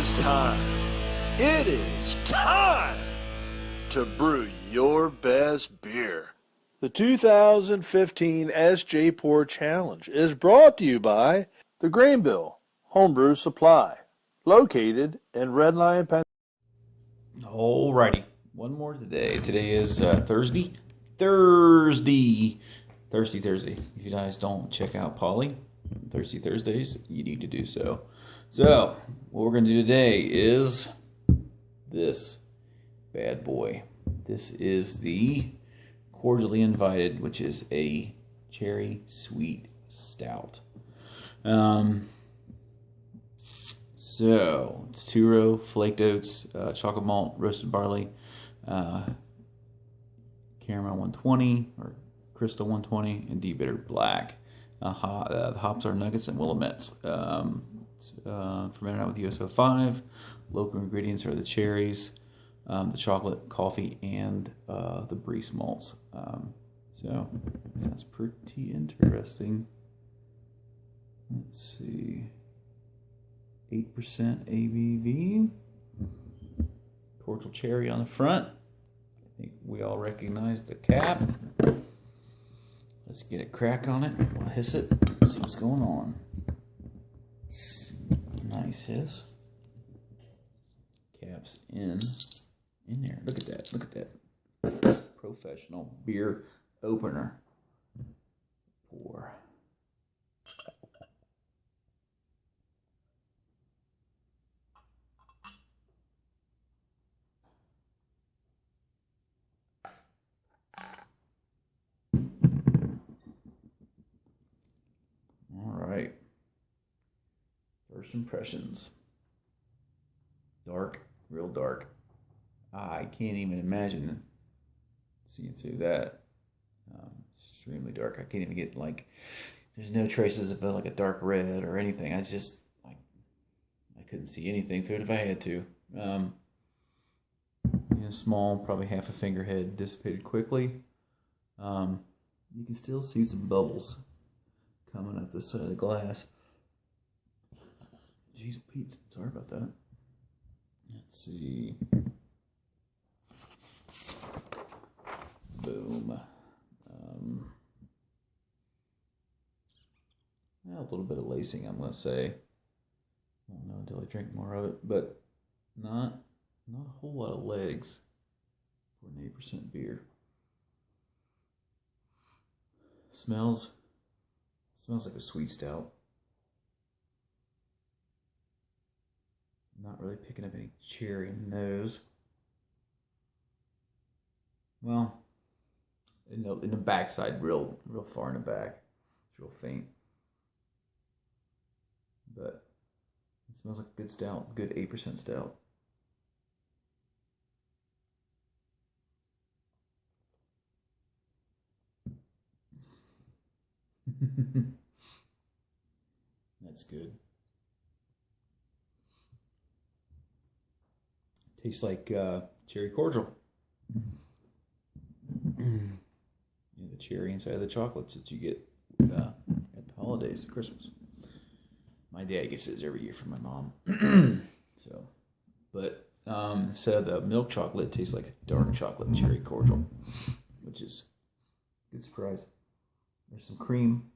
is time. It is time to brew your best beer. The 2015 Sjporr Challenge is brought to you by the Grainbill Homebrew Supply, located in Red Lion, Pennsylvania. Alrighty, one more today. Today is Thursday. If you guys don't check out Polly Thirsty Thursdays, you need to do so. So, what we're going to do today is this bad boy. This is the Cordially Invited, which is a cherry sweet stout. So, it's 2-row, flaked oats, chocolate malt, roasted barley, caramel 120, or crystal 120, and deep bitter black. The hops are nuggets and Willamettes. Fermented out with USO5. Local ingredients are the cherries, the chocolate, coffee, and the Briess malts. So, sounds pretty interesting. Let's see. 8% ABV. Cordial cherry on the front. I think we all recognize the cap. Let's get a crack on it. We'll hiss it. See what's going on. Nice hiss. Caps in there. Look at that. Look at that. Professional beer opener. Pour. Alright. First impressions. Dark, real dark. I can't even imagine seeing through that. Extremely dark. I can't even get, like, there's no traces of like a dark red or anything. I just, like, I couldn't see anything through it if I had to. Small, probably half a finger head, dissipated quickly. You can still see some bubbles coming up this side of the glass. Jeez, Pete, sorry about that. Let's see. Boom. A little bit of lacing, I'm going to say. I don't know until I drink more of it, but not a whole lot of legs for an 8% beer. Smells like a sweet stout. Not really picking up any cherry in the nose. Well, in the backside, real far in the back. It's real faint. But it smells like a good stout, good 8% stout. That's good. Tastes like cherry cordial. The cherry inside of the chocolates that you get at the holidays, Christmas. My dad gets his every year from my mom. But instead of the milk chocolate, it tastes like a dark chocolate cherry cordial, which is a good surprise. There's some cream.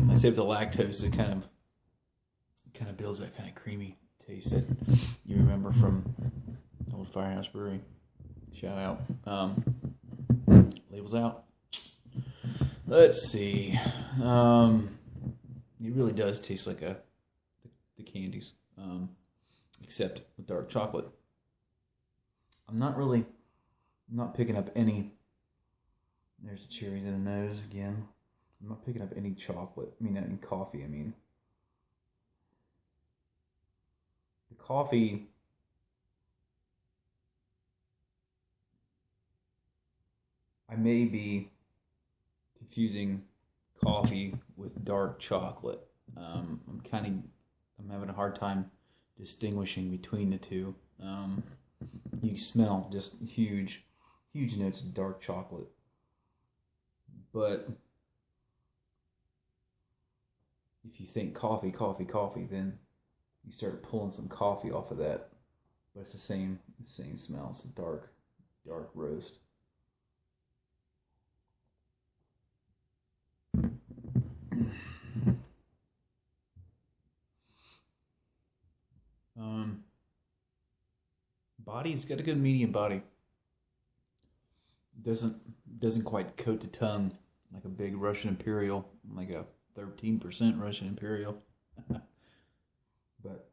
I say with the lactose, it kind of builds that kind of creamy taste that you remember from Old Firehouse Brewery. Shout out. Labels out. Let's see. It really does taste like the candies, except with dark chocolate. I'm not picking up any. There's the cherries in the nose again. I'm not picking up any chocolate. Any coffee. The coffee. I may be confusing coffee with dark chocolate. I'm having a hard time distinguishing between the two. You can smell just huge notes of dark chocolate, but if you think coffee, coffee, coffee, then you start pulling some coffee off of that. But it's the same smell. It's a dark roast. Body, it's got a good medium body. Doesn't quite coat the tongue like a big Russian Imperial, like a 13% Russian Imperial. But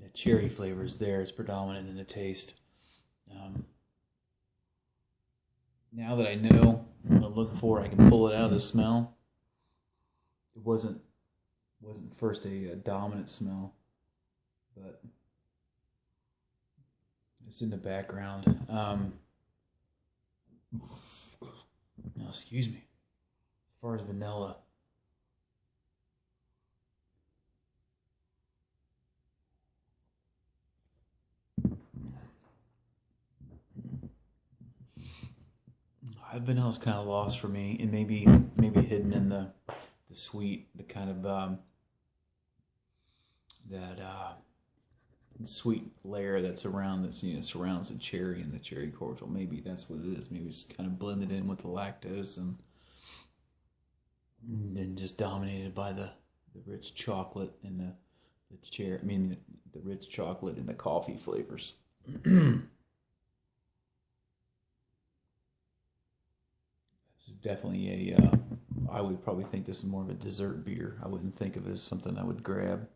the cherry flavor is there. It's predominant in the taste. Now that I know what I'm looking for, I can pull it out of the smell. It wasn't first a dominant smell, but it's in the background. Excuse me. As far as vanilla, vanilla's kind of lost for me, and maybe hidden in the sweet, the kind of that sweet layer that's around, that's, you know, surrounds the cherry and the cherry cordial. Maybe that's what it is. Maybe it's kind of blended in with the lactose and then just dominated by the rich chocolate and the cherry. I mean, the rich chocolate and the coffee flavors. This is definitely a. I would probably think this is more of a dessert beer. I wouldn't think of it as something I would grab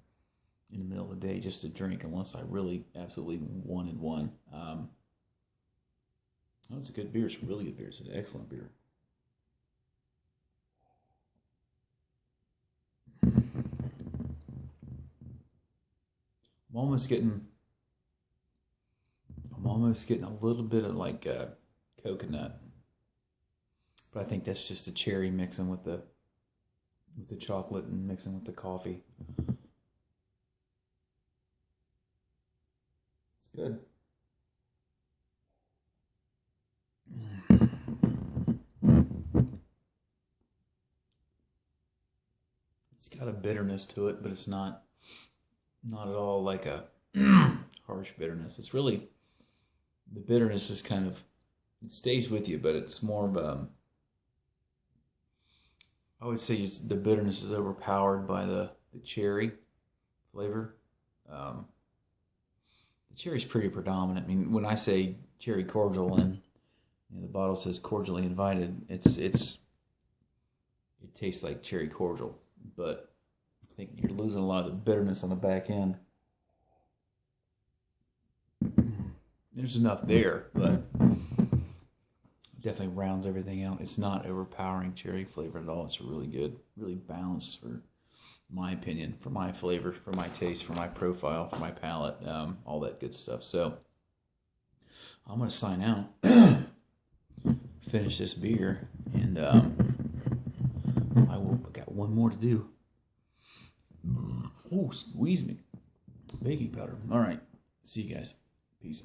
in the middle of the day just to drink unless I really absolutely wanted one. Oh, it's a good beer. It's a really good beer. It's an excellent beer. I'm almost getting a little bit of like coconut, but I think that's just the cherry mixing with the chocolate and mixing with the coffee. It's good. It's got a bitterness to it, but it's not at all like a harsh bitterness. It's really, the bitterness is kind of, it stays with you, but it's more of a, I would say the bitterness is overpowered by the cherry flavor. The cherry's pretty predominant. I mean, when I say cherry cordial and, you know, the bottle says cordially invited, it tastes like cherry cordial, but I think you're losing a lot of the bitterness on the back end. There's enough there, but definitely rounds everything out. It's not overpowering cherry flavor at all. It's really good, really balanced, for my opinion, for my flavor, for my taste, for my profile, for my palate, all that good stuff. So I'm going to sign out, finish this beer, and I got one more to do. Oh, squeeze me. Baking powder. All right. See you guys. Peace.